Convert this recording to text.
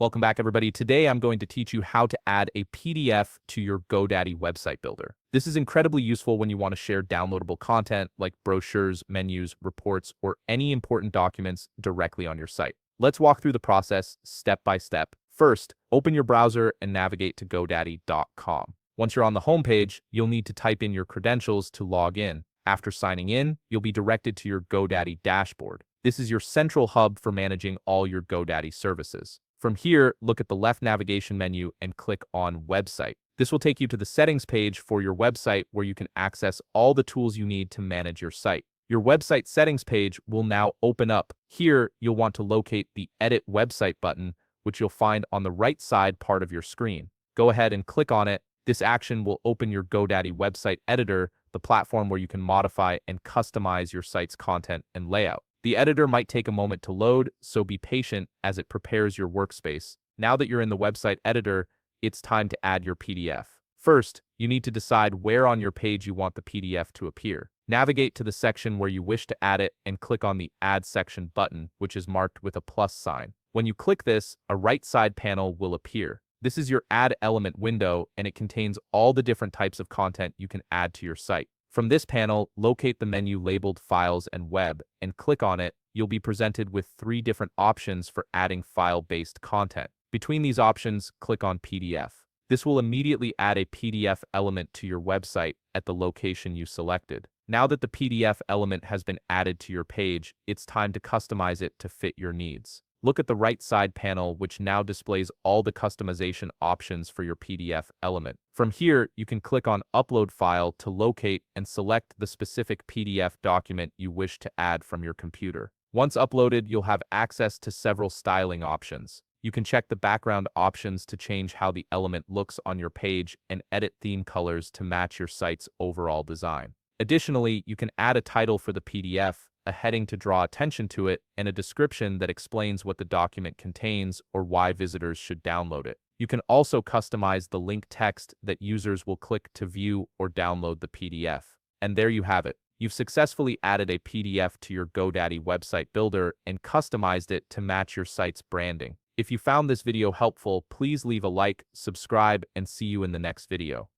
Welcome back, everybody. Today, I'm going to teach you how to add a PDF to your GoDaddy website builder. This is incredibly useful when you want to share downloadable content like brochures, menus, reports, or any important documents directly on your site. Let's walk through the process step by step. First, open your browser and navigate to GoDaddy.com. Once you're on the homepage, you'll need to type in your credentials to log in. After signing in, you'll be directed to your GoDaddy dashboard. This is your central hub for managing all your GoDaddy services. From here, look at the left navigation menu and click on Website. This will take you to the settings page for your website where you can access all the tools you need to manage your site. Your website settings page will now open up. Here, you'll want to locate the Edit Website button, which you'll find on the right side part of your screen. Go ahead and click on it. This action will open your GoDaddy website editor, the platform where you can modify and customize your site's content and layout. The editor might take a moment to load, so be patient as it prepares your workspace. Now that you're in the website editor, it's time to add your PDF. First, you need to decide where on your page you want the PDF to appear. Navigate to the section where you wish to add it and click on the Add Section button, which is marked with a plus sign. When you click this, a right side panel will appear. This is your Add Element window, and it contains all the different types of content you can add to your site. From this panel, locate the menu labeled Files and Web, and click on it. You'll be presented with 3 different options for adding file-based content. Between these options, click on PDF. This will immediately add a PDF element to your website at the location you selected. Now that the PDF element has been added to your page, it's time to customize it to fit your needs. Look at the right side panel, which now displays all the customization options for your PDF element. From here, you can click on Upload File to locate and select the specific PDF document you wish to add from your computer. Once uploaded, you'll have access to several styling options. You can check the background options to change how the element looks on your page and edit theme colors to match your site's overall design. Additionally, you can add a title for the PDF, a heading to draw attention to it, and a description that explains what the document contains or why visitors should download it. You can also customize the link text that users will click to view or download the PDF. And there you have it. You've successfully added a PDF to your GoDaddy website builder and customized it to match your site's branding. If you found this video helpful, please leave a like, subscribe, and see you in the next video.